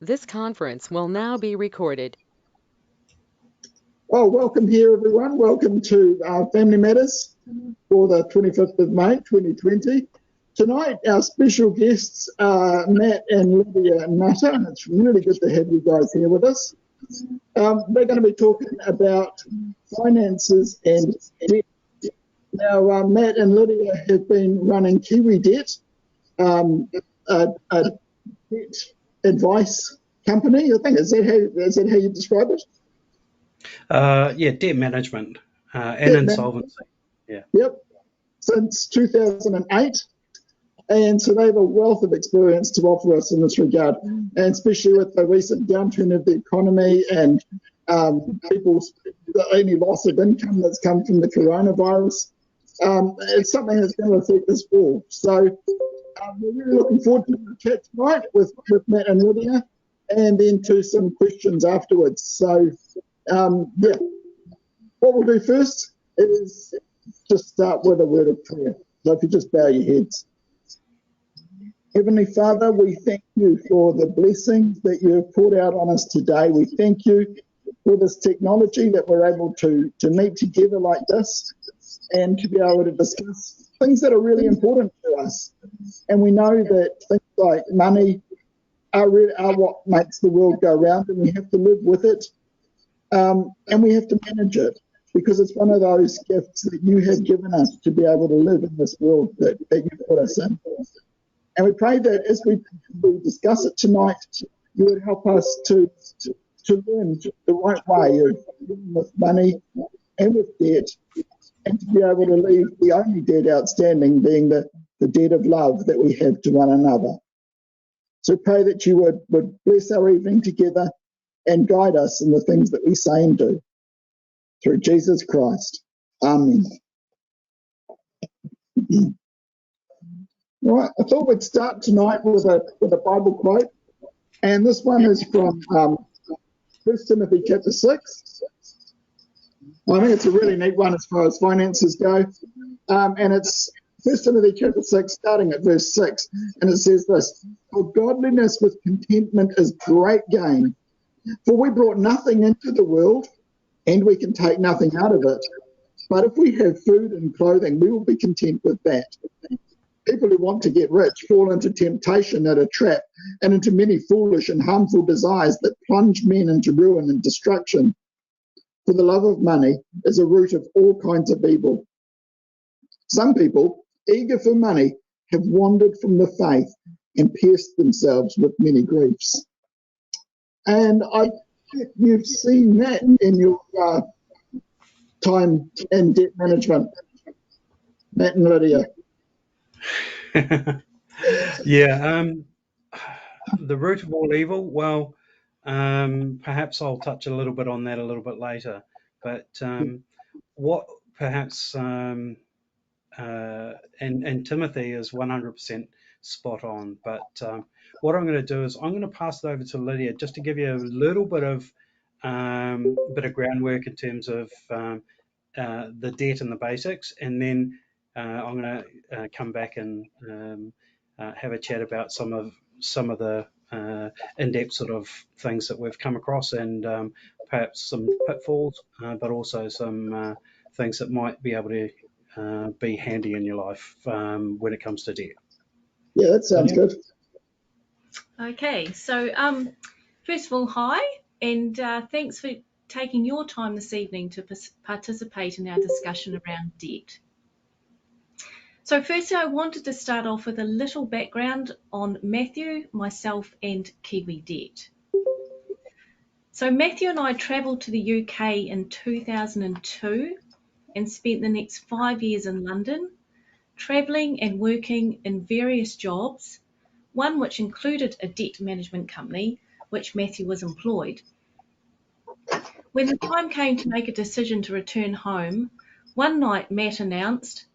This conference will now be recorded. Well, welcome here, everyone. Welcome to Family Matters for the 25th of May, 2020. Tonight, our special guests are Matt and Lydia Nutter, and it's really good to have you guys here with us. We're going to be talking about finances and debt. Now, Matt and Lydia have been running Kiwi Debt, a debt advice company. I think is that how you describe it? Yeah, debt management and insolvency. Yeah. Yep. Since 2008. And so they have a wealth of experience to offer us in this regard, and especially with the recent downturn of the economy and the only loss of income that's come from the coronavirus. It's something that's going to affect us all. So we're really looking forward to the chat tonight with Matt and Lydia, and then to some questions afterwards. So, yeah, what we'll do first is just start with a word of prayer. So if you just bow your heads. Heavenly Father, we thank you for the blessings that you have poured out on us today. We thank you for this technology that we're able to meet together like this and to be able to discuss things that are really important to us. And we know that things like money are what makes the world go round, and we have to live with it, and we have to manage it, because it's one of those gifts that you have given us to be able to live in this world that you put us in. And we pray that as we discuss it tonight, you would help us to learn the right way of dealing with money and with debt, and to be able to leave the only debt outstanding being the debt of love that we have to one another. So pray that you would bless our evening together and guide us in the things that we say and do. Through Jesus Christ. Amen. Right, I thought we'd start tonight with a Bible quote, and this one is from 1 Timothy chapter 6. I think it's a really neat one as far as finances go, and it's 1 Timothy chapter 6, starting at verse 6, and it says this: "For godliness with contentment is great gain, for we brought nothing into the world, and we can take nothing out of it. But if we have food and clothing, we will be content with that." People who want to get rich fall into temptation and a trap, and into many foolish and harmful desires that plunge men into ruin and destruction. For the love of money is a root of all kinds of evil. Some people, eager for money, have wandered from the faith and pierced themselves with many griefs. And I think you've seen that in your time in debt management, Matt and Lydia. Yeah, the root of all evil, well, perhaps I'll touch a little bit on that a little bit later, but what perhaps, and Timothy is 100% spot on, but what I'm going to do is I'm going to pass it over to Lydia just to give you a little bit of groundwork in terms of the debt and the basics, and then I'm going to come back and have a chat about some of the in-depth sort of things that we've come across, and perhaps some pitfalls, but also some things that might be able to be handy in your life when it comes to debt. Yeah, that sounds good. Okay, so first of all, hi, and thanks for taking your time this evening to participate in our discussion around debt. So firstly, I wanted to start off with a little background on Matthew, myself, and Kiwi Debt. So Matthew and I travelled to the UK in 2002 and spent the next 5 years in London, travelling and working in various jobs, one which included a debt management company, which Matthew was employed. When the time came to make a decision to return home, one night Matt announced,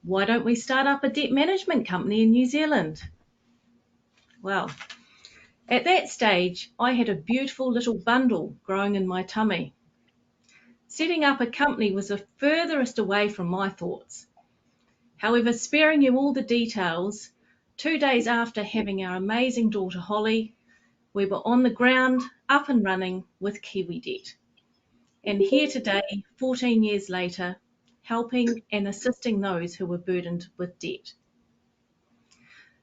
"Why don't we start up a debt management company in New Zealand?" Well, at that stage, I had a beautiful little bundle growing in my tummy. Setting up a company was the furthest away from my thoughts. However, sparing you all the details, 2 days after having our amazing daughter Holly, We were on the ground, up and running with Kiwi Debt. And here today, 14 years later, helping and assisting those who were burdened with debt.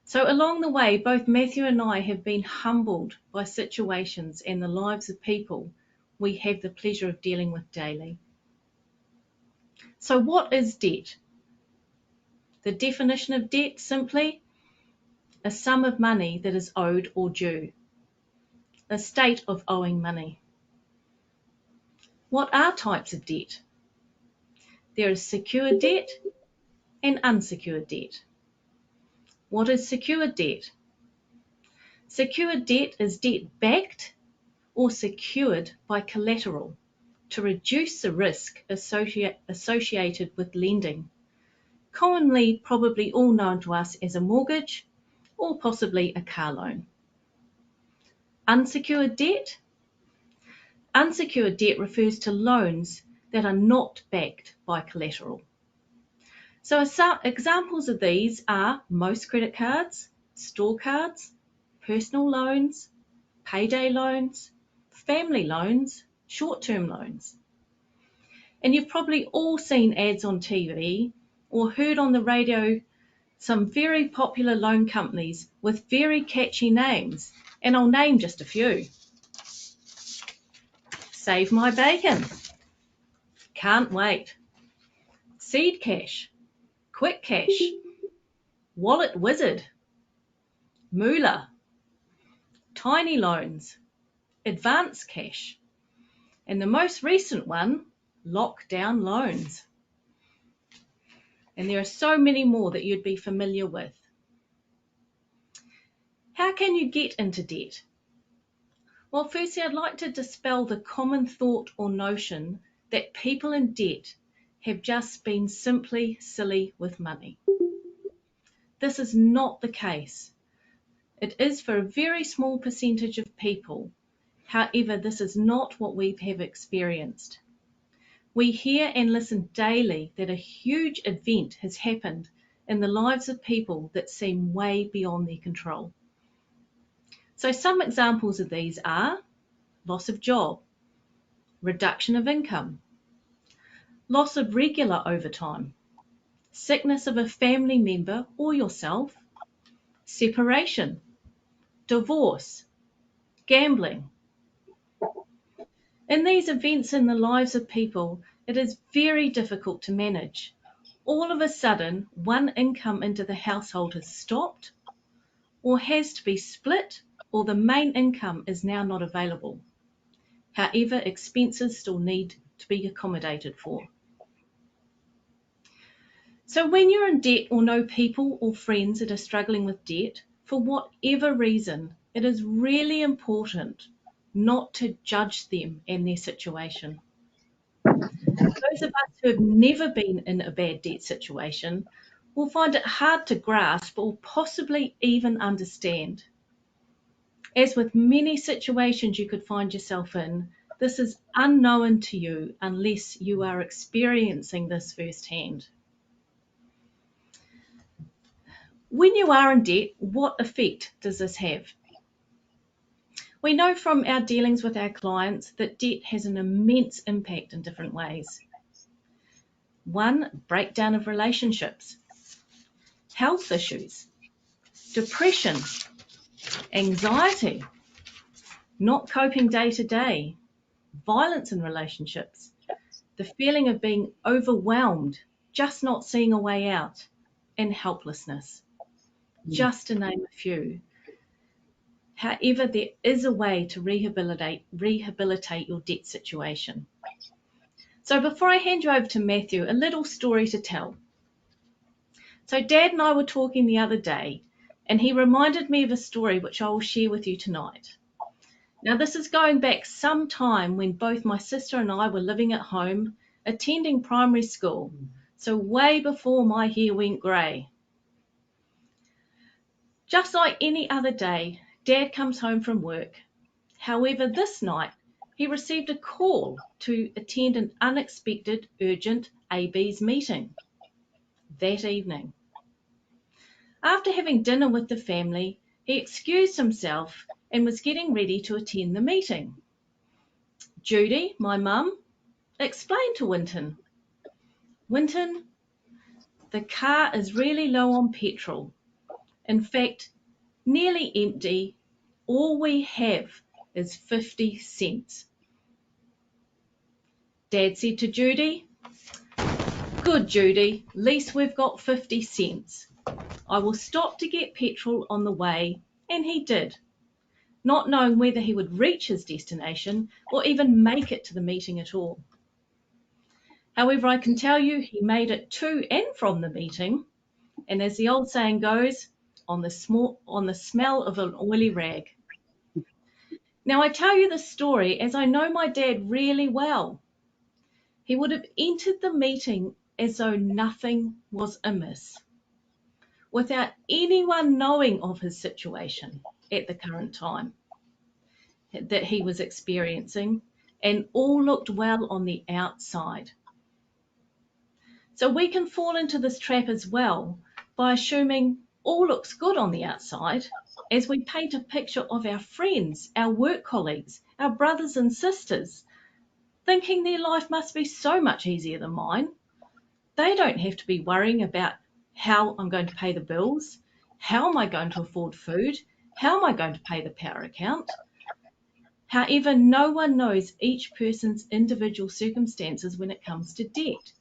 So along the way, both Matthew and I have been humbled by situations and the lives of people we have the pleasure of dealing with daily. So what is debt? The definition of debt, simply, a sum of money that is owed or due, a state of owing money. What are types of debt? There is secured debt and unsecured debt. What is secured debt? Secured debt is debt backed or secured by collateral to reduce the risk associated with lending, commonly probably all known to us as a mortgage or possibly a car loan. Unsecured debt? Unsecured debt refers to loans that are not backed by collateral. So some examples of these are most credit cards, store cards, personal loans, payday loans, family loans, short-term loans. And you've probably all seen ads on TV or heard on the radio some very popular loan companies with very catchy names, and I'll name just a few. Save My Bacon, Can't Wait, Seed Cash, Quick Cash, Wallet Wizard, Moolah, Tiny Loans, Advance Cash, and the most recent one, Lockdown Loans. And there are so many more that you'd be familiar with. How can you get into debt? Well, firstly, I'd like to dispel the common thought or notion that people in debt have just been simply silly with money. This is not the case. It is for a very small percentage of people. However, this is not what we have experienced. We hear and listen daily that a huge event has happened in the lives of people that seem way beyond their control. So some examples of these are loss of job, reduction of income, loss of regular overtime, sickness of a family member or yourself, separation, divorce, gambling. In these events in the lives of people, it is very difficult to manage. All of a sudden, one income into the household has stopped or has to be split, or the main income is now not available. However, expenses still need to be accommodated for. So when you're in debt or know people or friends that are struggling with debt, for whatever reason, it is really important not to judge them and their situation. Those of us who have never been in a bad debt situation will find it hard to grasp or possibly even understand. As with many situations you could find yourself in, this is unknown to you unless you are experiencing this firsthand. When you are in debt, what effect does this have? We know from our dealings with our clients that debt has an immense impact in different ways. 1, breakdown of relationships, health issues, depression, anxiety, not coping day to day, violence in relationships, the feeling of being overwhelmed, just not seeing a way out, and helplessness, just to name a few. However, there is a way to rehabilitate your debt situation. So before I hand you over to Matthew, a little story to tell. So Dad and I were talking the other day, and he reminded me of a story which I will share with you tonight. Now, this is going back some time when both my sister and I were living at home, attending primary school, so way before my hair went grey. Just like any other day, Dad comes home from work. However, this night, he received a call to attend an unexpected, urgent AB's meeting that evening. After having dinner with the family, He excused himself and was getting ready to attend the meeting. Judy, my mum, explained to Winton, "Winton, the car is really low on petrol. In fact, nearly empty. All we have is 50 cents. Dad said to Judy, "Good, Judy, at least we've got 50 cents. I will stop to get petrol on the way," and he did, not knowing whether he would reach his destination or even make it to the meeting at all. However, I can tell you he made it to and from the meeting, and as the old saying goes, on the smell of an oily rag. Now, I tell you this story as I know my dad really well. He would have entered the meeting as though nothing was amiss, without anyone knowing of his situation at the current time that he was experiencing, and all looked well on the outside. So we can fall into this trap as well by assuming all looks good on the outside as we paint a picture of our friends, our work colleagues, our brothers and sisters, thinking their life must be so much easier than mine. They don't have to be worrying about how I'm going to pay the bills, how am I going to afford food, how am I going to pay the power account. However, no one knows each person's individual circumstances when it comes to debt.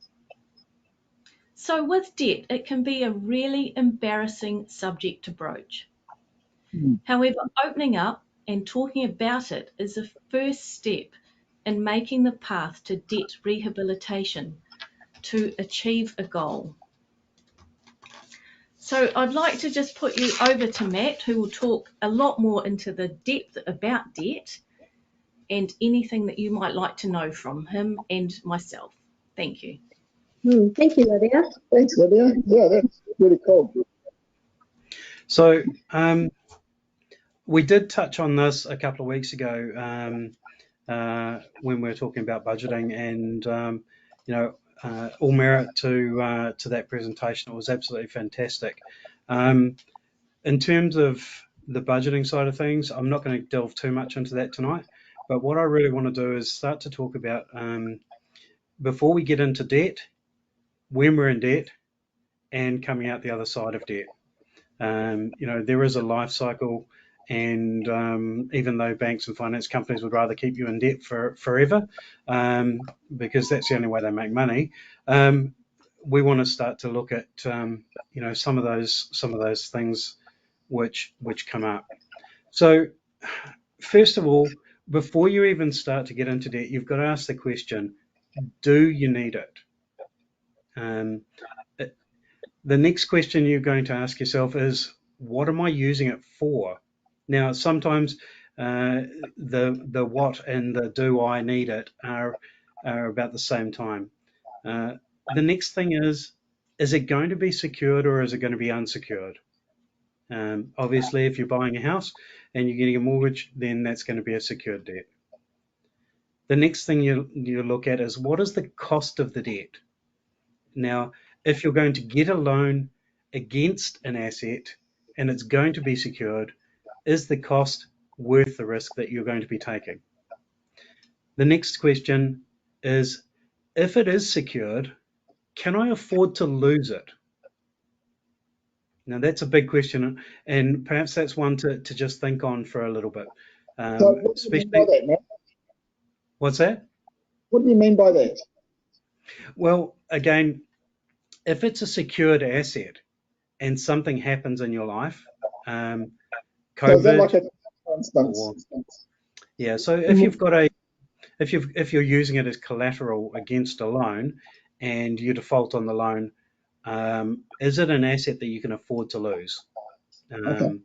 So with debt, it can be a really embarrassing subject to broach. However, opening up and talking about it is the first step in making the path to debt rehabilitation to achieve a goal. So I'd like to just put you over to Matt, who will talk a lot more into the depth about debt and anything that you might like to know from him and myself. Thank you. Thank you, Lydia. Thanks, Lydia. Yeah, that's really cool. So we did touch on this a couple of weeks ago when we were talking about budgeting, and all merit to that presentation. It was absolutely fantastic. In terms of the budgeting side of things, I'm not going to delve too much into that tonight, but what I really want to do is start to talk about, before we get into debt, when we're in debt, and coming out the other side of debt. There is a life cycle, and even though banks and finance companies would rather keep you in debt forever, because that's the only way they make money, we want to start to look at some of those things which come up. So first of all, before you even start to get into debt, you've got to ask the question, do you need it? The next question you're going to ask yourself is, what am I using it for? Now, sometimes the what and the do I need it are about the same time. The next thing is it going to be secured or is it going to be unsecured? Obviously, if you're buying a house and you're getting a mortgage, then that's going to be a secured debt. The next thing you look at is, what is the cost of the debt? Now, if you're going to get a loan against an asset and it's going to be secured, is the cost worth the risk that you're going to be taking? The next question is, if it is secured, can I afford to lose it? Now, that's a big question, and perhaps that's one to just think on for a little bit. So what do you mean by that, Matt? What's that? What do you mean by that? Well, again, if it's a secured asset and something happens in your life, COVID, so is that like a, for instance? Yeah, so if you've got if you're using it as collateral against a loan and you default on the loan, is it an asset that you can afford to lose? Okay.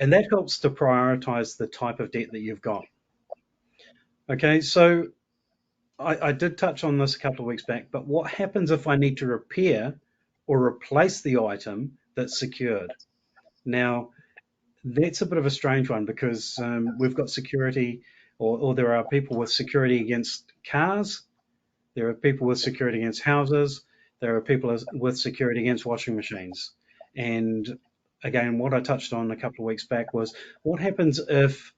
And that helps to prioritize the type of debt that you've got. Okay, so I did touch on this a couple of weeks back, but what happens if I need to repair or replace the item that's secured? Now, that's a bit of a strange one, because we've got security, or there are people with security against cars, there are people with security against houses, there are people with security against washing machines. And again, what I touched on a couple of weeks back was what happens if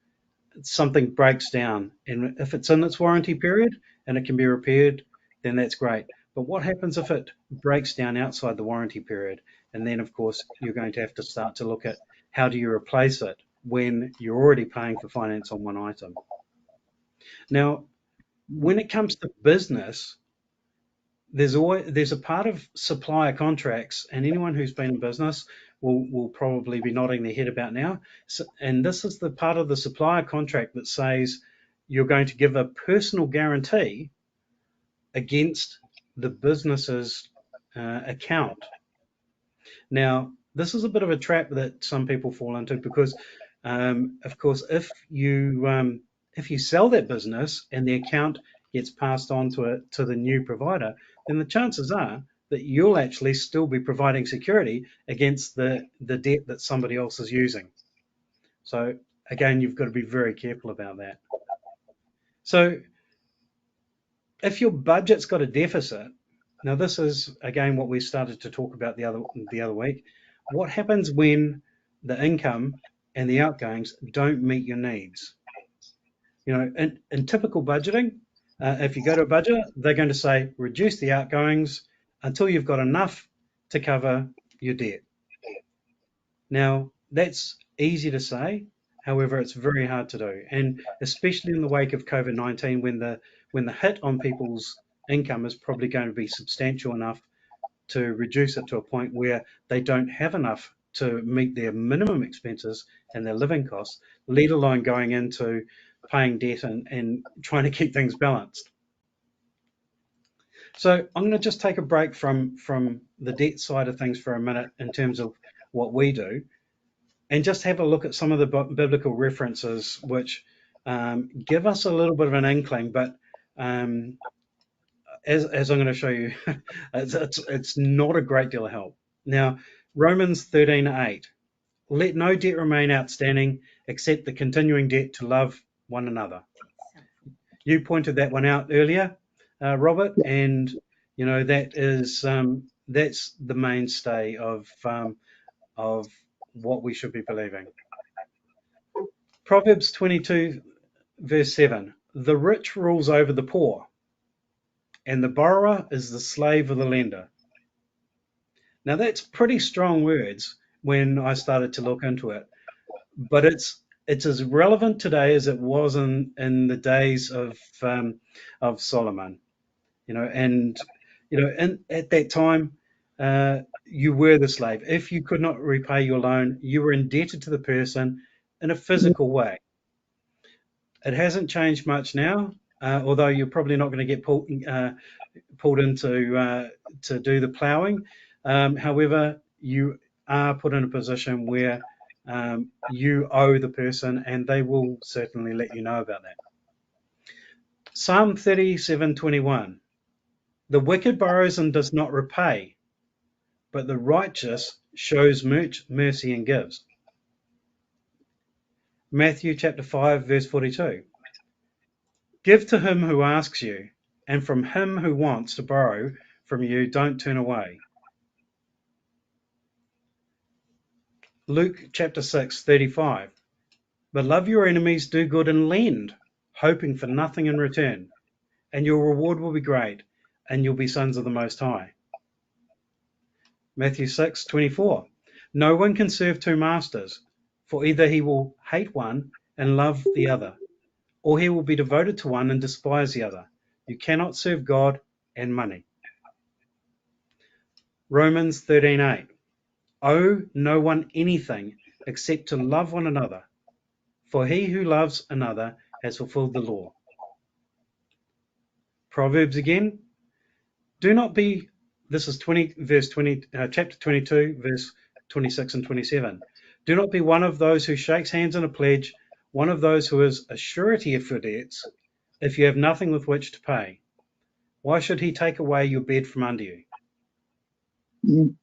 something breaks down, and if it's in its warranty period and it can be repaired, then that's great. But what happens if it breaks down outside the warranty period? And then, of course, you're going to have to start to look at how do you replace it when you're already paying for finance on one item. Now, when it comes to business, there's a part of supplier contracts, and anyone who's been in business will probably be nodding their head about now. So, and this is the part of the supplier contract that says you're going to give a personal guarantee against the business's account. Now, this is a bit of a trap that some people fall into because, of course, if you sell that business and the account gets passed on to the new provider, then the chances are that you'll actually still be providing security against the debt that somebody else is using. So again, you've got to be very careful about that. So if your budget's got a deficit, now this is again what we started to talk about the other week. What happens when the income and the outgoings don't meet your needs? You know, in typical budgeting, if you go to a budget, they're going to say reduce the outgoings until you've got enough to cover your debt. Now, that's easy to say. However, it's very hard to do, and especially in the wake of COVID-19, when the hit on people's income is probably going to be substantial enough to reduce it to a point where they don't have enough to meet their minimum expenses and their living costs, let alone going into paying debt and trying to keep things balanced. So I'm going to just take a break from the debt side of things for a minute in terms of what we do, and just have a look at some of the biblical references which give us a little bit of an inkling, but as I'm going to show you, it's not a great deal of help. Now, Romans 13:8, let no debt remain outstanding except the continuing debt to love one another. You pointed that one out earlier, Robert, and you know that is that's the mainstay of what we should be believing. Proverbs 22 verse 7, the rich rules over the poor, and the borrower is the slave of the lender. Now that's pretty strong words when I started to look into it, but it's as relevant today as it was in the days of Solomon. You know, and you know, at that time, you were the slave. If you could not repay your loan, you were indebted to the person in a physical way. It hasn't changed much now, although you're probably not going to get pulled into to do the ploughing. However, you are put in a position where you owe the person, and they will certainly let you know about that. Psalm 37:21. The wicked borrows and does not repay, but the righteous shows mercy and gives. Matthew chapter 5, verse 42. Give to him who asks you, and from him who wants to borrow from you, don't turn away. Luke chapter 6, 35. But love your enemies, do good and lend, hoping for nothing in return, and your reward will be great, and you'll be sons of the Most High. Matthew 6, 24. No one can serve two masters, for either he will hate one and love the other, or he will be devoted to one and despise the other. You cannot serve God and money. Romans 13:8. Owe no one anything except to love one another, for he who loves another has fulfilled the law. Proverbs again. Do not be, this is chapter 22, verse 26 and 27. Do not be one of those who shakes hands in a pledge, one of those who is a surety of your debts, if you have nothing with which to pay. Why should he take away your bed from under you? Mm.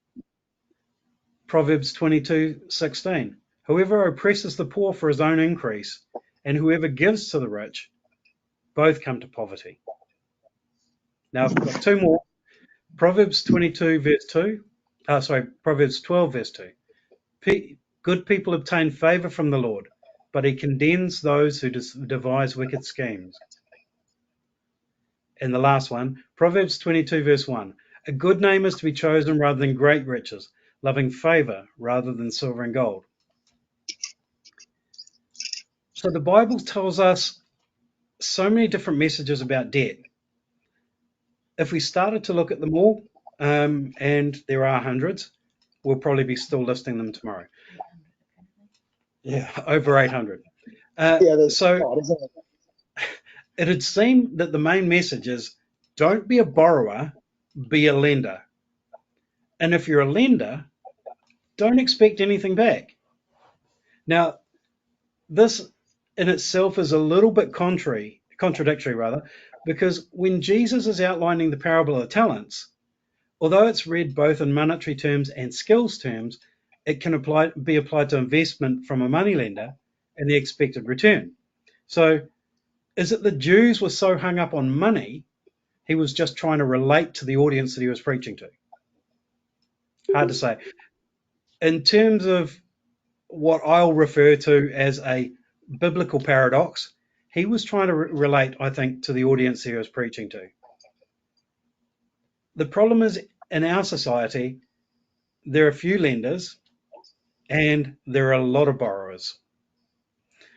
Proverbs 22:16. Whoever oppresses the poor for his own increase, and whoever gives to the rich, both come to poverty. Now I've got two more. Proverbs 22 verse 2. Proverbs 12 verse 2. Good people obtain favor from the Lord, but he condemns those who devise wicked schemes. And the last one, Proverbs 22 verse 1. A good name is to be chosen rather than great riches, loving favor rather than silver and gold. So the Bible tells us so many different messages about debt. If we started to look at them all, and there are hundreds, we'll probably be still listing them tomorrow. Yeah, over 800. So it'd seem that the main message is don't be a borrower, be a lender. And if you're a lender, don't expect anything back. Now, this in itself is a little bit contradictory, because when Jesus is outlining the parable of the talents, although it's read both in monetary terms and skills terms, it can be applied to investment from a moneylender and the expected return. So is it the Jews were so hung up on money, he was just trying to relate to the audience that he was preaching to? Hard to say. In terms of what I'll refer to as a biblical paradox, he was trying to relate, I think, to the audience he was preaching to. The problem is, in our society, there are few lenders and there are a lot of borrowers.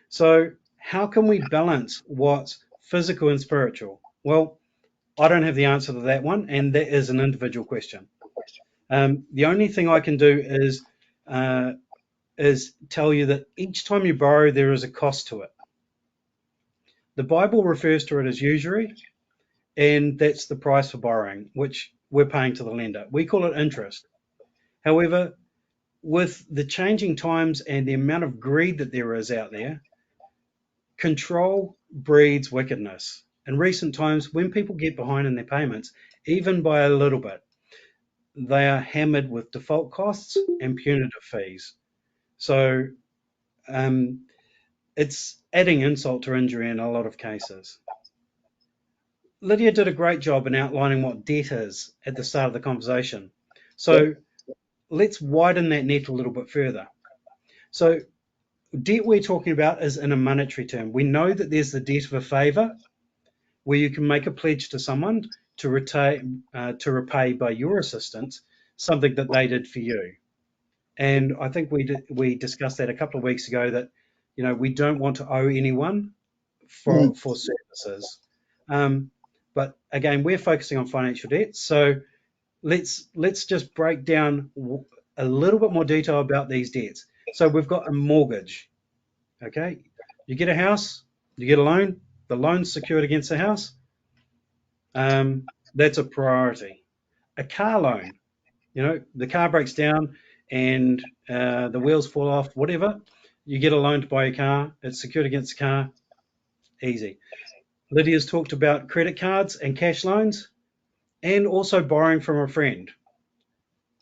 So how can we balance what's physical and spiritual? Well, I don't have the answer to that one, and that is an individual question. The only thing I can do is tell you that each time you borrow, there is a cost to it. The Bible refers to it as usury, and that's the price for borrowing, which we're paying to the lender. We call it interest. However, with the changing times and the amount of greed that there is out there, control breeds wickedness. In recent times, when people get behind in their payments, even by a little bit, they are hammered with default costs and punitive fees. So it's adding insult to injury in a lot of cases. Lydia did a great job in outlining what debt is at the start of the conversation. So let's widen that net a little bit further. So debt we're talking about is in a monetary term. We know that there's the debt of a favour, where you can make a pledge to someone to repay by your assistance something that they did for you. And I think we discussed that a couple of weeks ago, that we don't want to owe anyone for services. But again, we're focusing on financial debt. So let's just break down a little bit more detail about these debts. So we've got a mortgage. Okay, you get a house, you get a loan. The loan's secured against the house. That's a priority. A car loan, the car breaks down and the wheels fall off, whatever. You get a loan to buy a car. It's secured against the car. Easy. Lydia's talked about credit cards and cash loans, and also borrowing from a friend.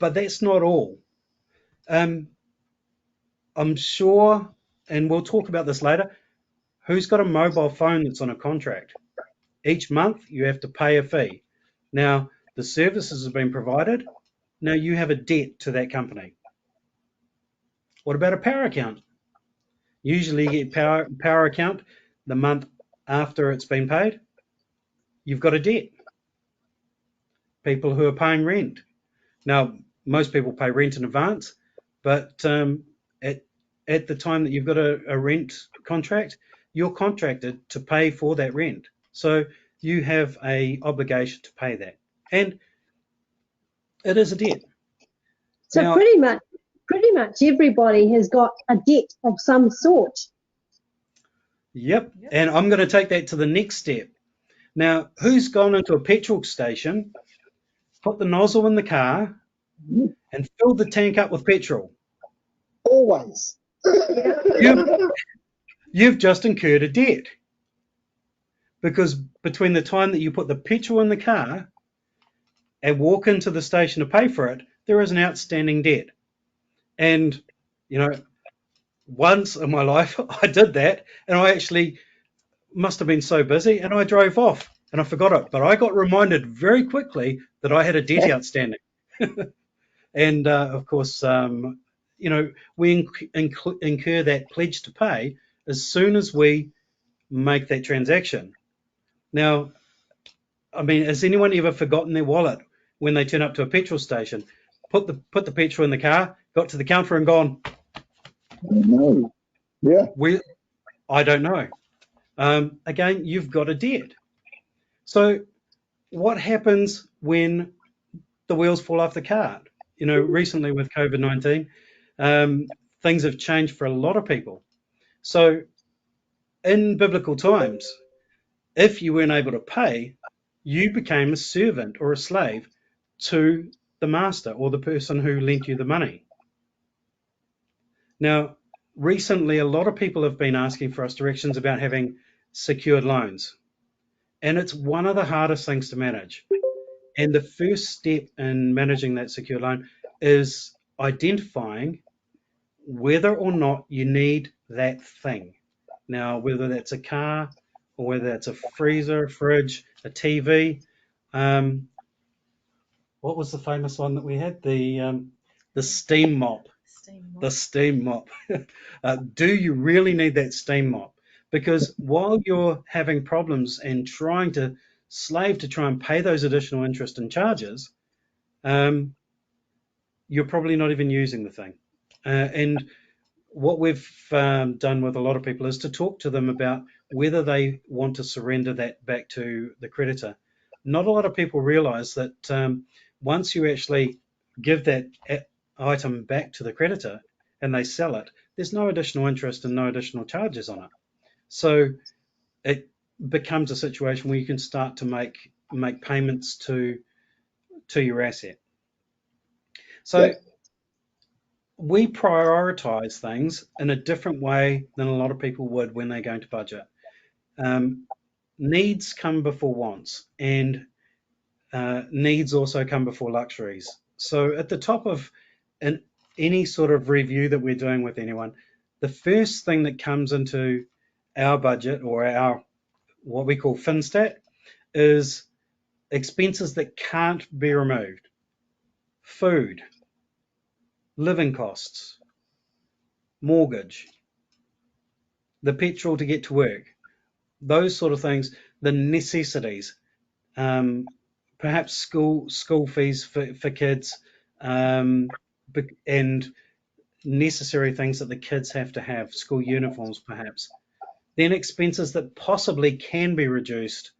But that's not all. I'm sure, and we'll talk about this later, who's got a mobile phone that's on a contract? Each month you have to pay a fee. Now, the services have been provided. Now you have a debt to that company. What about a power account? Usually you get power account the month after it's been paid. You've got a debt. People who are paying rent. Now, most people pay rent in advance, but at the time that you've got a rent contract, you're contracted to pay for that rent. So you have an obligation to pay that. And it is a debt. So now, pretty much everybody has got a debt of some sort. Yep. And I'm going to take that to the next step. Now, who's gone into a petrol station, put the nozzle in the car, and filled the tank up with petrol? Always. You've just incurred a debt, because between the time that you put the petrol in the car and walk into the station to pay for it, there is an outstanding debt. And, once in my life I did that, and I actually must have been so busy, and I drove off and I forgot it. But I got reminded very quickly that I had a debt outstanding. And of course, we incur that pledge to pay as soon as we make that transaction. Now, I mean, has anyone ever forgotten their wallet when they turn up to a petrol station, put the petrol in the car, got to the counter and gone, No. Yeah. I don't know. Again, you've got a debt. So what happens when the wheels fall off the cart? Recently with COVID-19, things have changed for a lot of people. So in biblical times, if you weren't able to pay, you became a servant or a slave to the master or the person who lent you the money. Now, recently, a lot of people have been asking for us directions about having secured loans, and it's one of the hardest things to manage. And the first step in managing that secured loan is identifying whether or not you need that thing. Now, whether that's a car or whether that's a freezer, a fridge, a TV. What was the famous one that we had? The steam mop. The steam mop. Do you really need that steam mop? Because while you're having problems and trying to slave to try and pay those additional interest and charges, you're probably not even using the thing. And what we've done with a lot of people is to talk to them about whether they want to surrender that back to the creditor. Not a lot of people realise that once you actually give that item back to the creditor and they sell it, there's no additional interest and no additional charges on it. So it becomes a situation where you can start to make payments to your asset. So we prioritise things in a different way than a lot of people would when they're going to budget. Needs come before wants, and needs also come before luxuries. So at the top of any sort of review that we're doing with anyone, the first thing that comes into our budget or our what we call FinStat is expenses that can't be removed. Food, living costs, mortgage, the petrol to get to work, those sort of things, the necessities, perhaps school fees for kids, and necessary things that the kids have to have, school uniforms perhaps. Then expenses that possibly can be reduced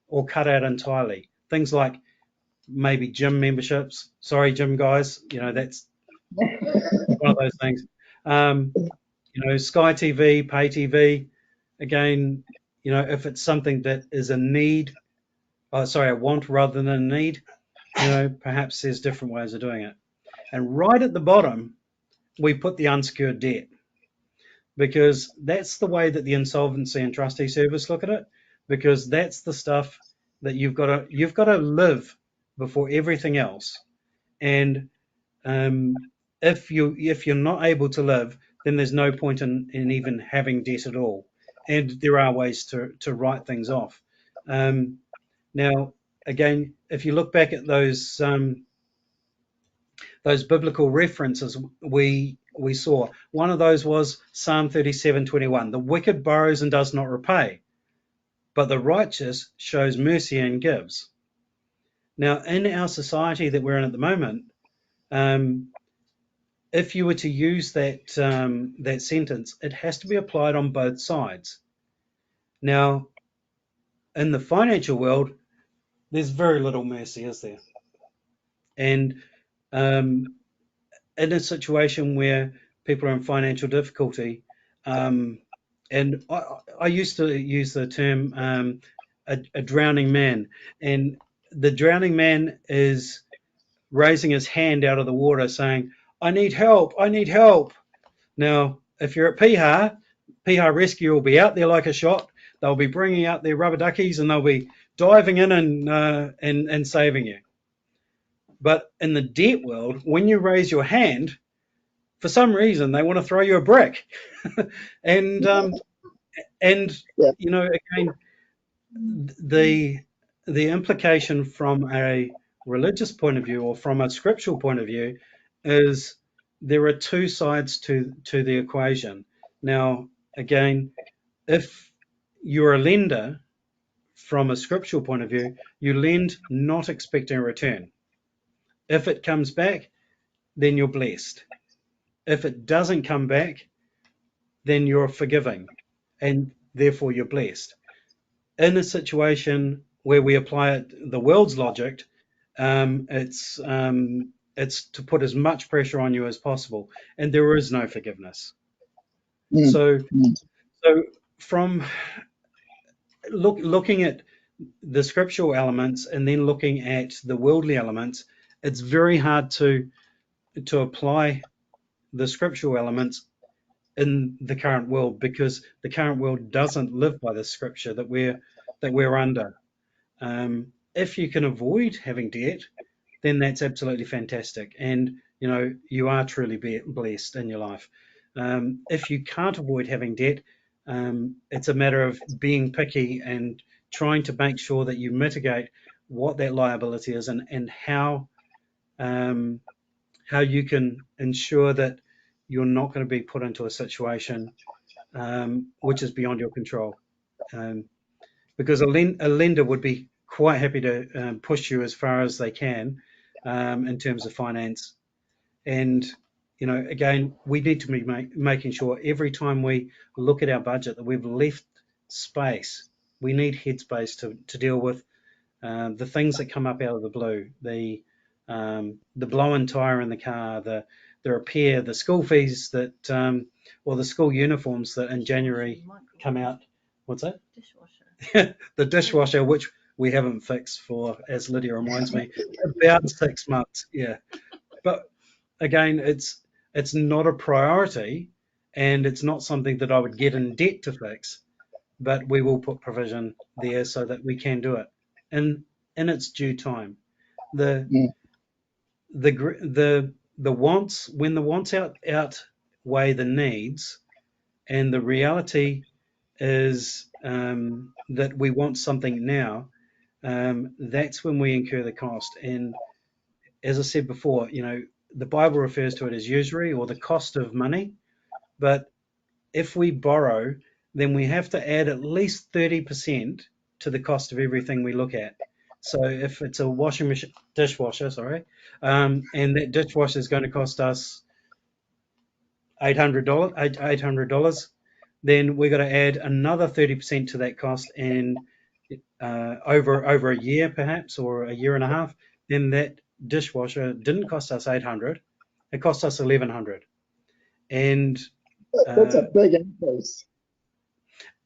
or cut out entirely. Things like maybe gym memberships. Sorry, gym guys, that's one of those things. Sky TV, pay TV. Again, if it's something that is a need, a want rather than a need, perhaps there's different ways of doing it. And right at the bottom, we put the unsecured debt, because that's the way that the insolvency and trustee service look at it, because that's the stuff that you've got to live before everything else. And if you're not able to live, then there's no point in even having debt at all. And there are ways to write things off. Now, again, if you look back at those biblical references we saw, one of those was Psalm 37:21. The wicked borrows and does not repay, but the righteous shows mercy and gives. Now, in our society that we're in at the moment, if you were to use that sentence, it has to be applied on both sides. Now, in the financial world, there's very little mercy, is there? And in a situation where people are in financial difficulty, and I used to use the term a drowning man, and the drowning man is raising his hand out of the water saying, I need help, I need help. Now, if you're at Piha Rescue will be out there like a shot. They'll be bringing out their rubber duckies and they'll be diving in and saving you. But in the debt world, when you raise your hand, for some reason they want to throw you a brick. and again, the implication from a religious point of view or from a scriptural point of view is there are two sides to the equation. Now, again, if you're a lender, from a scriptural point of view, you lend not expecting a return. If it comes back, then you're blessed. If it doesn't come back, then you're forgiving, and therefore you're blessed. In a situation where we apply the world's logic, it's to put as much pressure on you as possible, and there is no forgiveness. So from looking at the scriptural elements and then looking at the worldly elements, it's very hard to apply the scriptural elements in the current world, because the current world doesn't live by the scripture that we're under. If you can avoid having debt, then that's absolutely fantastic, and you are truly blessed in your life. If you can't avoid having debt, it's a matter of being picky and trying to make sure that you mitigate what that liability is, and how you can ensure that you're not going to be put into a situation which is beyond your control. Because a lender would be quite happy to push you as far as they can in terms of finance. And, again, we need to be making sure every time we look at our budget that we've left space. We need headspace to deal with the things that come up out of the blue, the blown tire in the car, the repair, the school fees that, or the school uniforms that in January come out. What's that? Dishwasher. The dishwasher, which we haven't fixed for, as Lydia reminds me, about 6 months. Yeah, but again, it's not a priority, and it's not something that I would get in debt to fix. But we will put provision there so that we can do it in its due time. The wants, when the wants outweigh the needs, and the reality is that we want something now, that's when we incur the cost. And as I said before, the Bible refers to it as usury, or the cost of money. But if we borrow, then we have to add at least 30% to the cost of everything we look at. So if it's a dishwasher, and that dishwasher is going to cost us $800, then we're going to add another 30% to that cost, and over a year perhaps, or a year and a half, then that dishwasher didn't cost us $800, it cost us $1,100. And that's a big increase.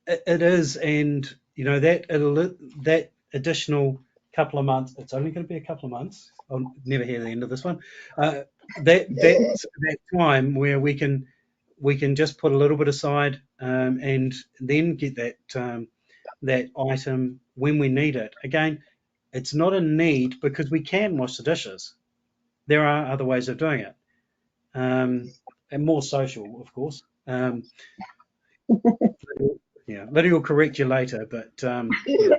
It is, and that additional couple of months, it's only going to be a couple of months. I'll never hear the end of this one. That time where we can just put a little bit aside, and then get that item when we need it. Again, it's not a need, because we can wash the dishes. There are other ways of doing it, and more social, of course. Yeah, Lydia will correct you later, but yeah.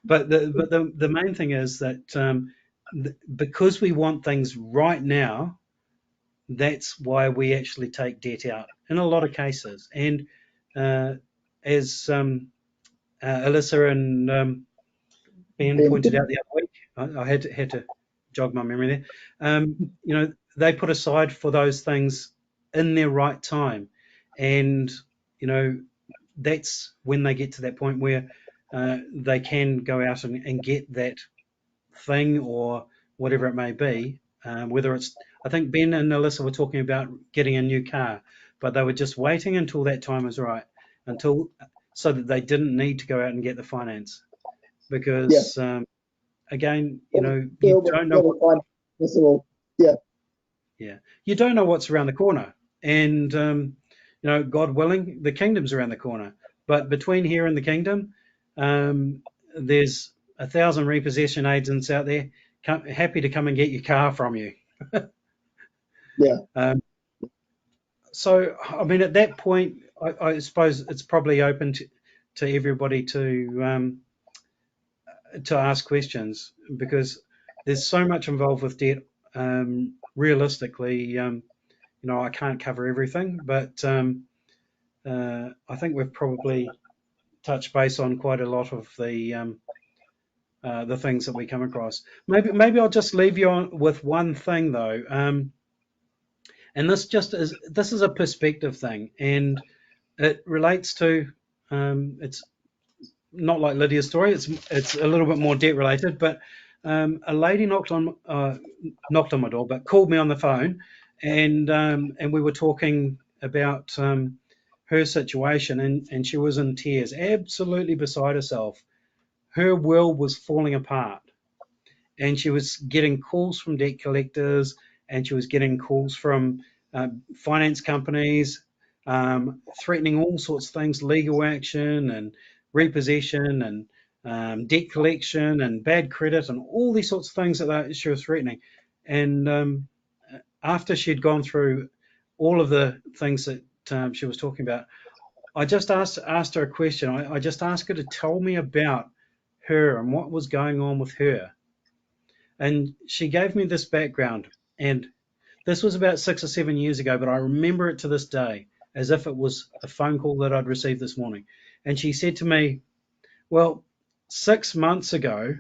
But the main thing is that because we want things right now, that's why we actually take debt out in a lot of cases. And as Alyssa and Ben pointed out the other week, I had to jog my memory there. They put aside for those things in their right time, and that's when they get to that point where they can go out and get that thing, or whatever it may be. Whether it's, I think Ben and Alyssa were talking about getting a new car, but they were just waiting until that time was right, so that they didn't need to go out and get the finance, because again, you don't know. You don't know what's around the corner, and God willing, the kingdom's around the corner. But between here and the kingdom, there's 1,000 repossession agents out there happy to come and get your car from you. So, I mean, at that point, I suppose it's probably open to everybody to ask questions, because there's so much involved with debt. realistically, I can't cover everything, but I think we've probably touched base on quite a lot of the things that we come across. Maybe I'll just leave you with one thing though, and this is a perspective thing, and it relates to it's not like Lydia's story. It's a little bit more debt related, but a lady knocked on my door, but called me on the phone, and we were talking about her situation, and she was in tears, absolutely beside herself. Her world was falling apart, and she was getting calls from debt collectors, and she was getting calls from finance companies, threatening all sorts of things, legal action and repossession and debt collection and bad credit and all these sorts of things that she was threatening. And after she'd gone through all of the things that she was talking about, I just asked her a question. I just asked her to tell me about her and what was going on with her. And she gave me this background. And this was about 6 or 7 years ago, but I remember it to this day as if it was a phone call that I'd received this morning. And she said to me, well, 6 months ago,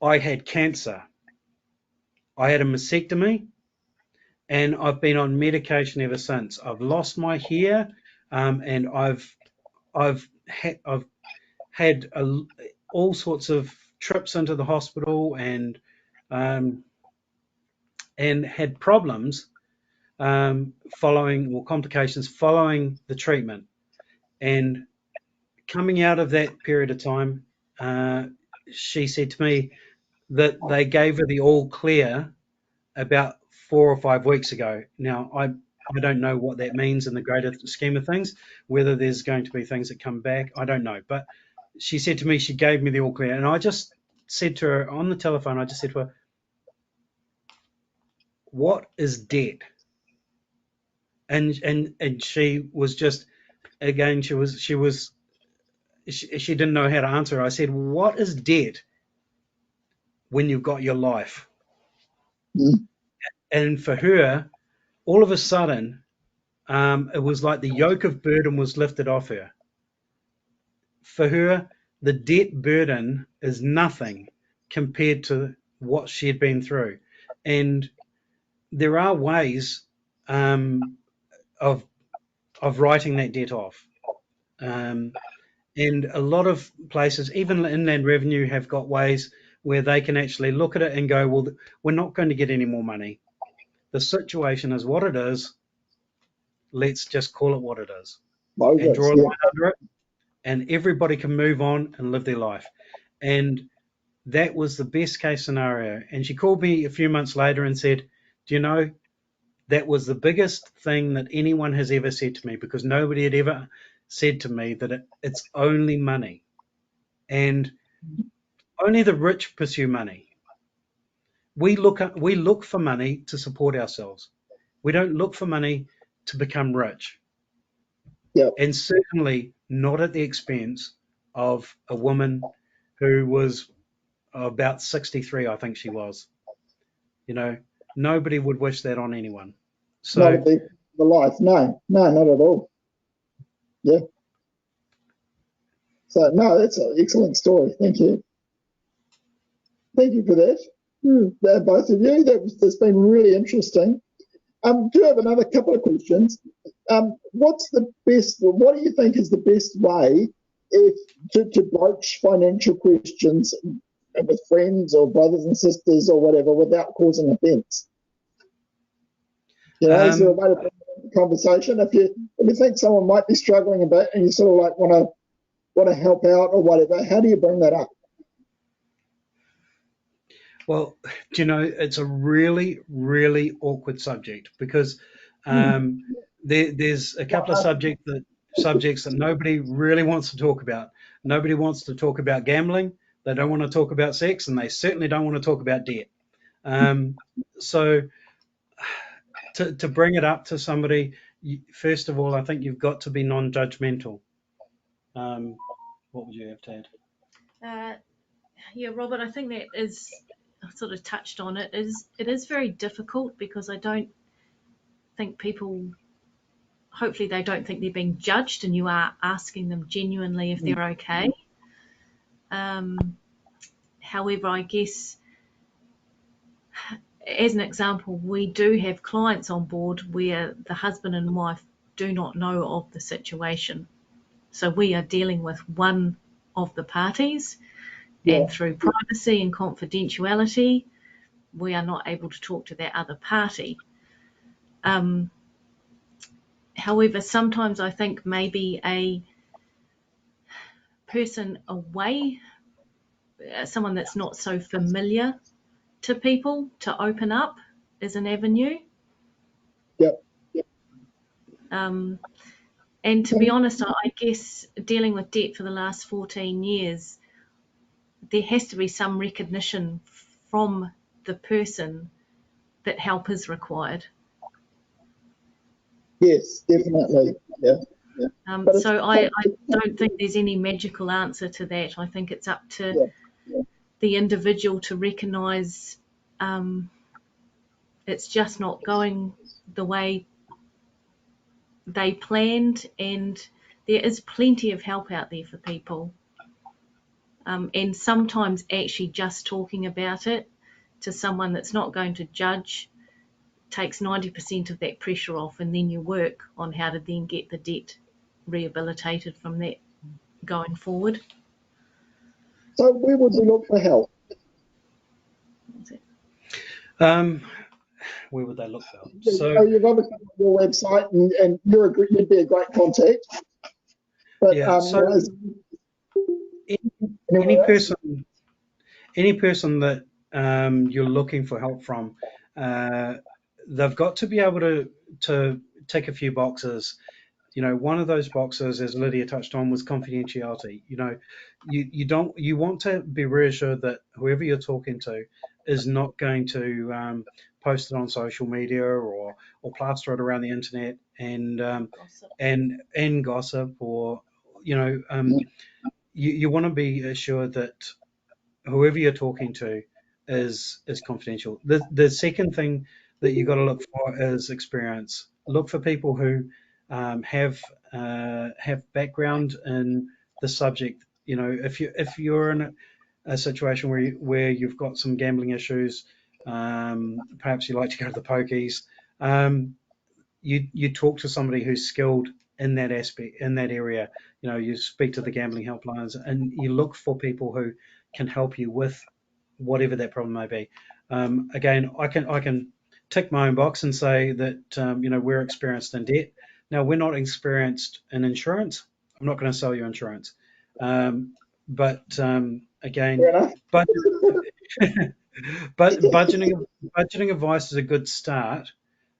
I had cancer. I had a mastectomy, and I've been on medication ever since. I've lost my hair, and I've had all sorts of trips into the hospital and had problems complications following the treatment. And coming out of that period of time, she said to me that they gave her the all clear about 4 or 5 weeks ago. Now, I don't know what that means in the greater scheme of things, whether there's going to be things that come back, I don't know. But she said to me, she gave me the all clear. And I just said to her on the telephone, I just said to her, what is debt? And she was just, again, she didn't know how to answer. I said, what is debt when you've got your life? Mm. And for her, all of a sudden, it was like the yoke of burden was lifted off her. For her, the debt burden is nothing compared to what she had been through. And there are ways of writing that debt off. And a lot of places, even Inland Revenue, have got ways where they can actually look at it and go, well, we're not going to get any more money. The situation is what it is. Let's just call it what it is and draw a line under it, and everybody can move on and live their life. And that was the best case scenario. And she called me a few months later and said, do you know, that was the biggest thing that anyone has ever said to me, because nobody had ever said to me that it's only money. And only the rich pursue money. We look for money to support ourselves. We don't look for money to become rich. Yep. And certainly not at the expense of a woman who was about 63, I think she was. Nobody would wish that on anyone. So, not at the life. No, not at all. Yeah. So, no, that's an excellent story. Thank you. Thank you for that. Both of you. That's been really interesting. Do you have another couple of questions? What do you think is the best way to broach financial questions with friends or brothers and sisters or whatever without causing offence? Is there a way to bring the conversation? If you think someone might be struggling a bit and you sort of like want to help out or whatever, how do you bring that up? Well, it's a really, really awkward subject, because there's a couple of subjects that nobody really wants to talk about. Nobody wants to talk about gambling. They don't want to talk about sex, and they certainly don't want to talk about debt. So to bring it up to somebody, first of all, I think you've got to be non-judgmental. What would you have to add? Yeah, Robert, I think that is sort of touched on it, it is very difficult because I don't think people, hopefully they don't think they're being judged and you are asking them genuinely if they're okay. However, I guess as an example, we do have clients on board where the husband and wife do not know of the situation. So we are dealing with one of the parties, and through privacy and confidentiality, we are not able to talk to that other party. However, sometimes I think maybe a person away, someone that's not so familiar to people, to open up is an avenue. Yep. And to be honest, I guess dealing with debt for the last 14 years, there has to be some recognition from the person that help is required. Yes, definitely. Yeah. So I don't think there's any magical answer to that. I think it's up to the individual to recognise it's just not going the way they planned, and there is plenty of help out there for people. And sometimes actually just talking about it to someone that's not going to judge takes 90% of that pressure off, and then you work on how to then get the debt rehabilitated from that going forward. So where would we look for help? Where would they look for? So you've obviously got your website, and you'd be a great contact. But yeah, so any person that you're looking for help from, they've got to be able to tick a few boxes. One of those boxes, as Lydia touched on, was confidentiality. You want to be reassured that whoever you're talking to is not going to post it on social media or plaster it around the internet and gossip, or you want to be assured that whoever you're talking to is confidential. The second thing that you've got to look for is experience. Look for people who have background in the subject. If you're in a situation where you've got some gambling issues, perhaps you like to go to the pokies, you talk to somebody who's skilled in that aspect, in that area. You speak to the gambling helplines, and you look for people who can help you with whatever that problem may be. Again, I can tick my own box and say that we're experienced in debt. Now, we're not experienced in insurance. I'm not going to sell you insurance, but again, but budgeting advice is a good start.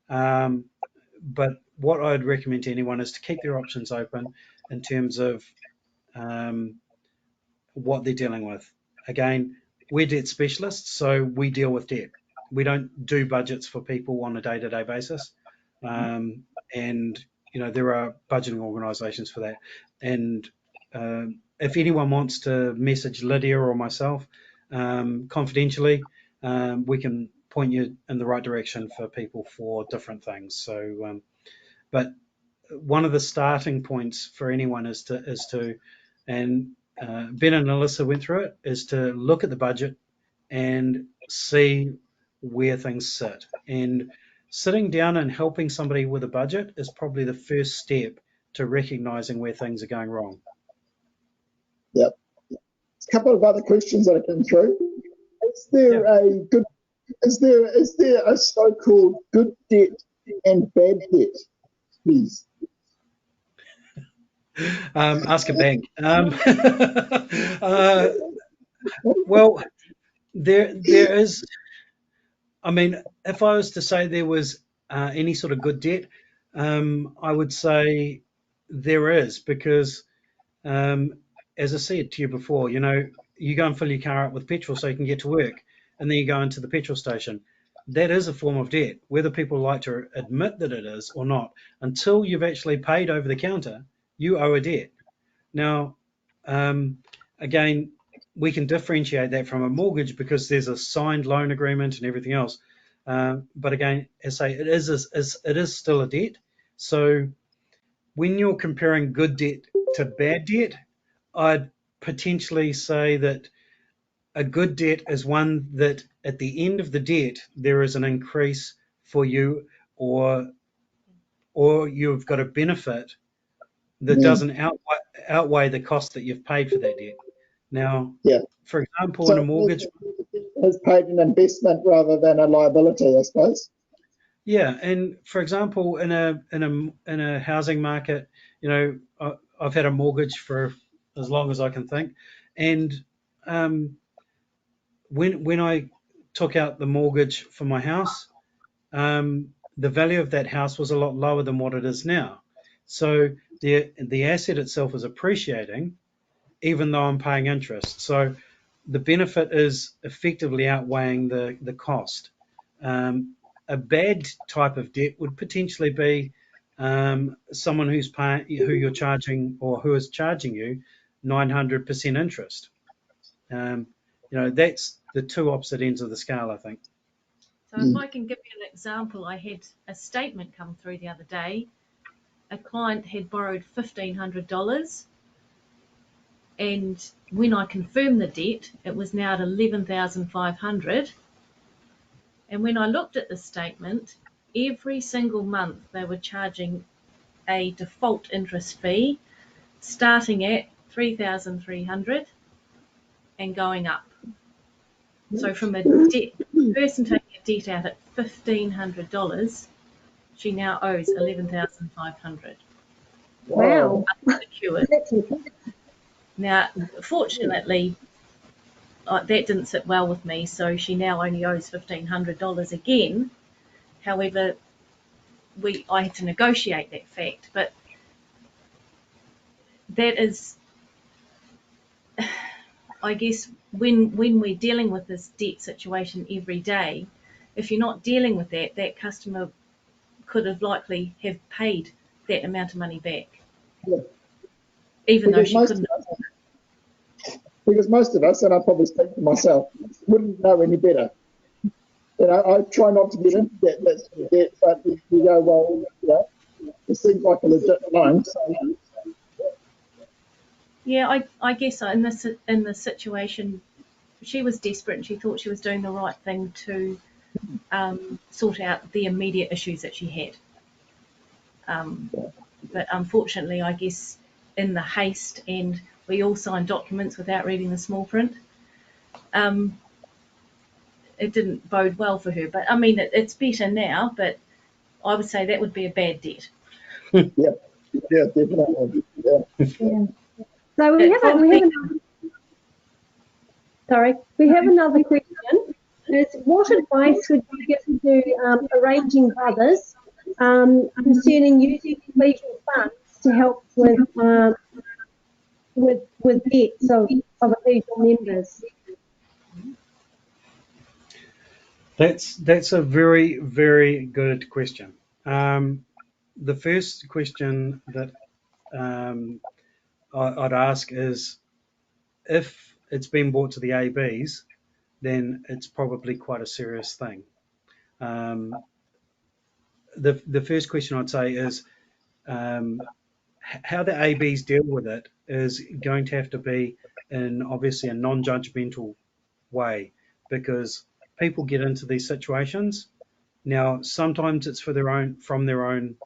But what I'd recommend to anyone is to keep their options open in terms of what they're dealing with. Again, we're debt specialists, so we deal with debt. We don't do budgets for people on a day-to-day basis. And there are budgeting organisations for that. And if anyone wants to message Lydia or myself confidentially, we can point you in the right direction for people for different things. So, but one of the starting points for anyone is to, and Ben and Alyssa went through it, is to look at the budget and see where things sit. And sitting down and helping somebody with a budget is probably the first step to recognising where things are going wrong. Yep. A couple of other questions that have come through. Is there a so-called good debt and bad debt, please? Ask a bank. Well, there is. I mean, if I was to say there was any sort of good debt, I would say there is, because as I said to you before, you go and fill your car up with petrol so you can get to work, and then you go into the petrol station. That is a form of debt, whether people like to admit that it is or not. Until you've actually paid over the counter, you owe a debt. Now, again, we can differentiate that from a mortgage because there's a signed loan agreement and everything else. But again, as I say, it is still a debt. So when you're comparing good debt to bad debt, I'd potentially say that a good debt is one that at the end of the debt there is an increase for you, or you've got a benefit that doesn't outweigh the cost that you've paid for that debt. Now, Yeah. for example, in a So mortgage, has paid an investment rather than a liability, I suppose. yeah, and for example, in a housing market, you know, I've had a mortgage for as long as I can think, and when I took out the mortgage for my house, the value of that house was a lot lower than what it is now. So the asset itself is appreciating, even though I'm paying interest. So the benefit is effectively outweighing the cost. A bad type of debt would potentially be someone who you're charging, or who is charging you 900% interest. That's the two opposite ends of the scale, I think. So if I can give you an example, I had a statement come through the other day. A client had borrowed $1,500, and when I confirmed the debt, it was now at $11,500. And when I looked at the statement, every single month they were charging a default interest fee starting at $3,300 and going up. So from a person taking a debt out at $1,500, she now owes $11,500. Wow. Unsecured. That's incredible. Now, fortunately, that didn't sit well with me, so she now only owes $1,500 again. However, I had to negotiate that fact, but that is, I guess, when we're dealing with this debt situation every day, if you're not dealing with that customer could have likely have paid that amount of money back, even though she couldn't. Because most of us, and I probably speak for myself, wouldn't know any better. I try not to get into debt, but you go, well, it seems like a legit loan. So, yeah, I guess in the situation, she was desperate and she thought she was doing the right thing to sort out the immediate issues that she had. But unfortunately, I guess in the haste, and we all signed documents without reading the small print, it didn't bode well for her. But I mean, it's better now, but I would say that would be a bad debt. yeah, definitely. Yeah. So we have another question. It's, what advice would you give to arranging brothers concerning using completion funds to help with debts of ecclesial members? That's a very, very good question. The first question that I'd ask is, if it's been brought to the ABs, then it's probably quite a serious thing. The first question I'd say is, how the ABs deal with it is going to have to be in obviously a non-judgmental way, because people get into these situations. Now, sometimes it's from their own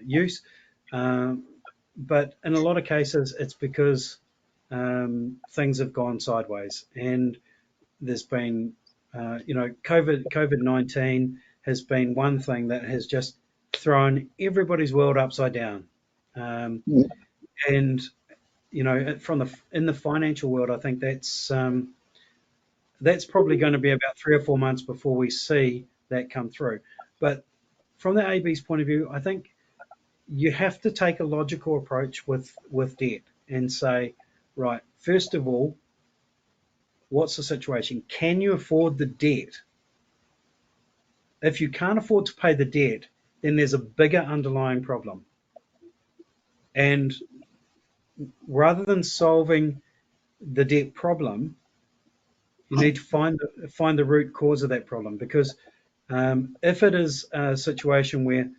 use, but in a lot of cases, it's because things have gone sideways, and there's been, COVID-19 has been one thing that has just thrown everybody's world upside down, and in the financial world, I think that's probably going to be about 3 or 4 months before we see that come through. But from the AB's point of view, I think you have to take a logical approach with debt and say, right, first of all, what's the situation? Can you afford the debt? If you can't afford to pay the debt, then there's a bigger underlying problem. And rather than solving the debt problem, you need to find the root cause of that problem. Because if it is a situation where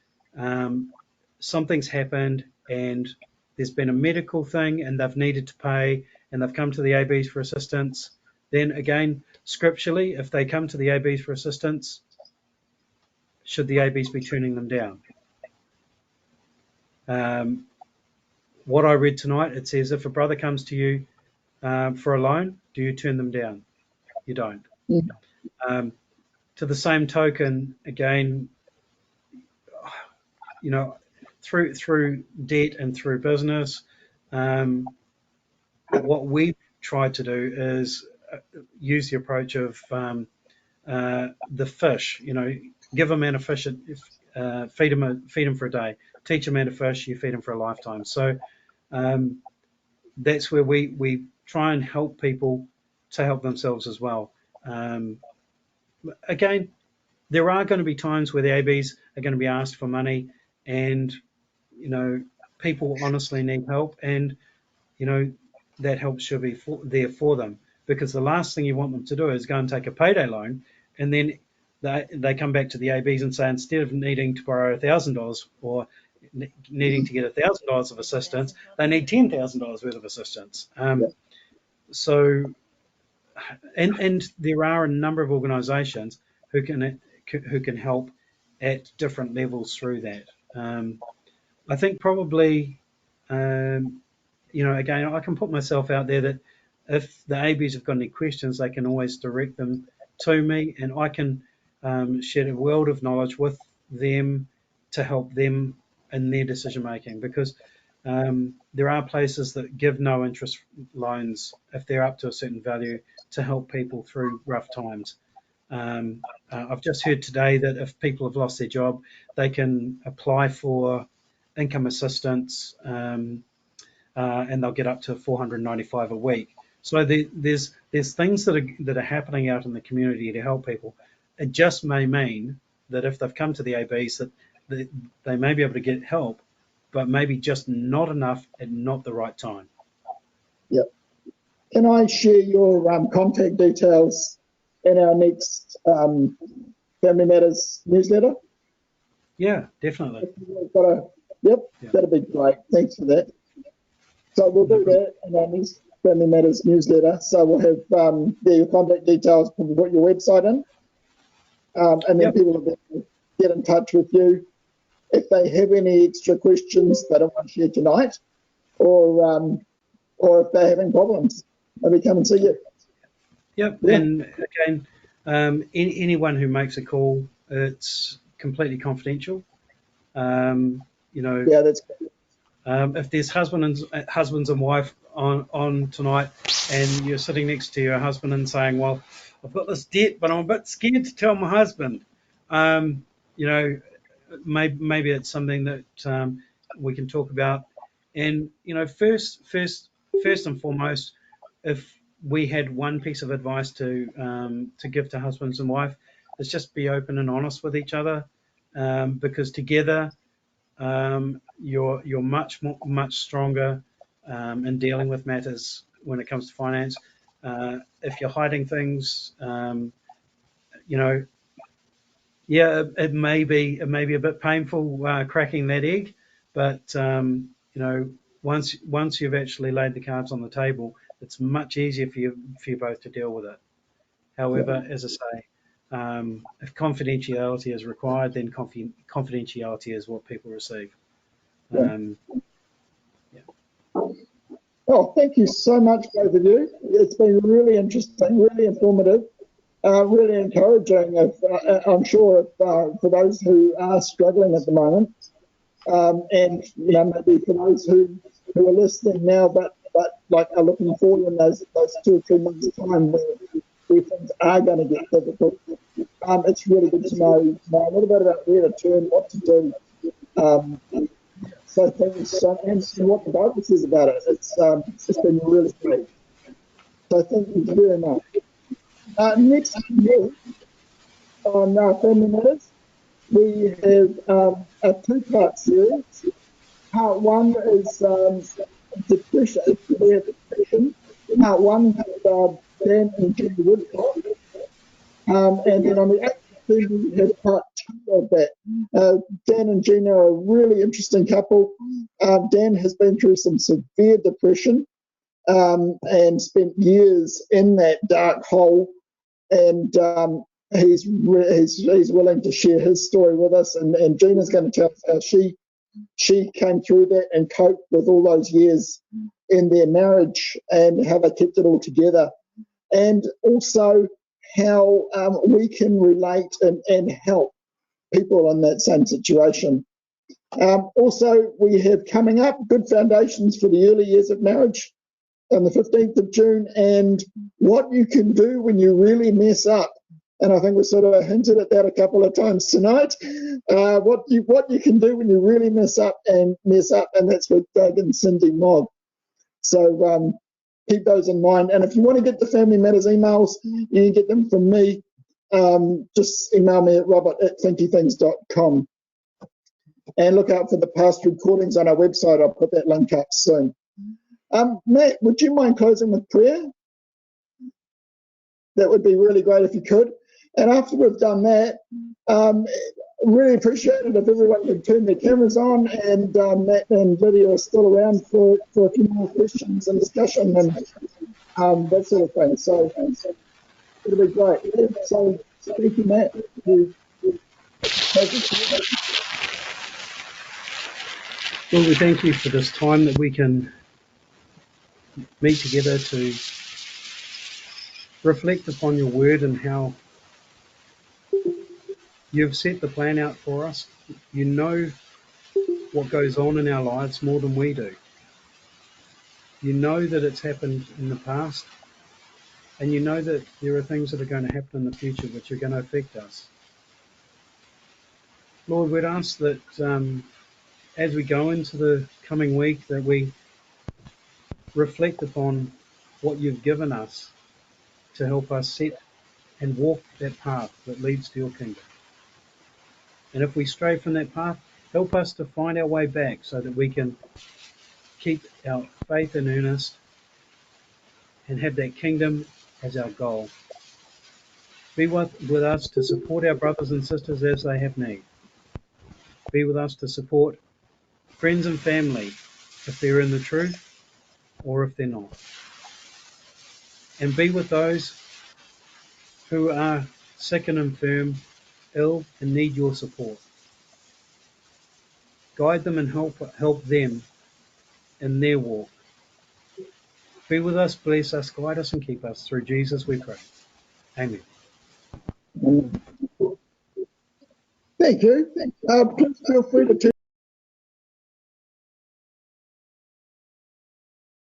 something's happened and there's been a medical thing and they've needed to pay and they've come to the ABs for assistance, then again, scripturally, if they come to the ABs for assistance, should the ABs be turning them down? What I read tonight, it says if a brother comes to you for a loan, do you turn them down? You don't. To the same token, again, you know, through debt and through business, what we try to do is use the approach of the fish. You know, give a man a fish, feed him for a day. Teach a man to fish, you feed him for a lifetime. So that's where we try and help people to help themselves as well. Again, there are going to be times where the ABs are going to be asked for money, and you know, people honestly need help, and you know, that help should be there for them, because the last thing you want them to do is go and take a payday loan, and then they come back to the ABs and say, instead of needing to borrow $1,000 or needing to get $1,000 of assistance, they need $10,000 worth of assistance. So, and there are a number of organisations who can help at different levels through that. I think probably, you know, again, I can put myself out there that if the ABs have got any questions, they can always direct them to me, and I can share a world of knowledge with them to help them in their decision making, because there are places that give no interest loans if they're up to a certain value to help people through rough times. I've just heard today that if people have lost their job, they can apply for income assistance, and they'll get up to $495 a week. So there's things that are happening out in the community to help people. It just may mean that if they've come to the ABs, that they may be able to get help, but maybe just not enough at not the right time. Yep. Can I share your contact details in our next Family Matters newsletter? Yeah, definitely. Yep, that'd be great. Thanks for that. So we'll do that in our next Family Matters newsletter. So we'll have your contact details, we'll put your website in, and then people will get in touch with you if they have any extra questions they don't want to share tonight, or if they're having problems, maybe come and see you. Yep, yeah. And again, anyone who makes a call, it's completely confidential. You know, yeah, that's good. If there's husbands and wife on tonight, and you're sitting next to your husband and saying, "Well, I've got this debt, but I'm a bit scared to tell my husband," you know, maybe it's something that we can talk about. And you know, first and foremost, if we had one piece of advice to give to husbands and wife, it's just be open and honest with each other, because together you're much stronger in dealing with matters when it comes to finance. If you're hiding things, you know, yeah, it may be a bit painful cracking that egg, but you know, once you've actually laid the cards on the table, it's much easier for you both to deal with it. However, as I say, if confidentiality is required, then confidentiality is what people receive. Oh, thank you so much, both of you. It's been really interesting, really informative, really encouraging. I'm sure for those who are struggling at the moment, and you know, maybe for those who are listening now, but like are looking forward in those 2 or 3 months' time where things are going to get difficult. It's really good to know a little bit about where to turn, what to do. So thanks, and what the Bible says about it. It's been really great. So thank you very much. Next week on Family Matters, we have a 2-part series. Part 1 is depression, severe depression. Part one had Dan and Gina Woodcock. And then on the 8th of June, we had part two of that. Dan and Gina are a really interesting couple. Dan has been through some severe depression and spent years in that dark hole. And he's willing to share his story with us. And Gina's going to tell us how she came through that and coped with all those years in their marriage and how they kept it all together. And also how we can relate and help people in that same situation. Also, we have coming up Good Foundations for the Early Years of Marriage on the 15th of June, and what you can do when you really mess up. And I think we sort of hinted at that a couple of times tonight. What you can do when you really mess up, and that's with Doug and Cindy Mogg. So keep those in mind. And if you want to get the Family Matters emails, you can get them from me. Just email me at robert@thinkythings.com. And look out for the past recordings on our website. I'll put that link up soon. Matt, would you mind closing with prayer? That would be really great if you could. And after we've done that, really appreciate it if everyone could turn their cameras on, and Matt and Lydia are still around for a few more questions and discussion and that sort of thing. So it'll be great. So thank you, Matt. Lord, we thank you for this time that we can meet together to reflect upon your word and how you've set the plan out for us. You know what goes on in our lives more than we do. You know that it's happened in the past, and you know that there are things that are going to happen in the future which are going to affect us. Lord, we'd ask that as we go into the coming week, that we reflect upon what you've given us to help us set and walk that path that leads to your kingdom. And if we stray from that path, help us to find our way back so that we can keep our faith in earnest and have that kingdom as our goal. Be with us to support our brothers and sisters as they have need. Be with us to support friends and family if they're in the truth or if they're not. And be with those who are sick and infirm, ill, and need your support. Guide them and help them in their walk. Be with us, bless us, guide us, and keep us. Through Jesus we pray. Amen. Thank you. Please feel free to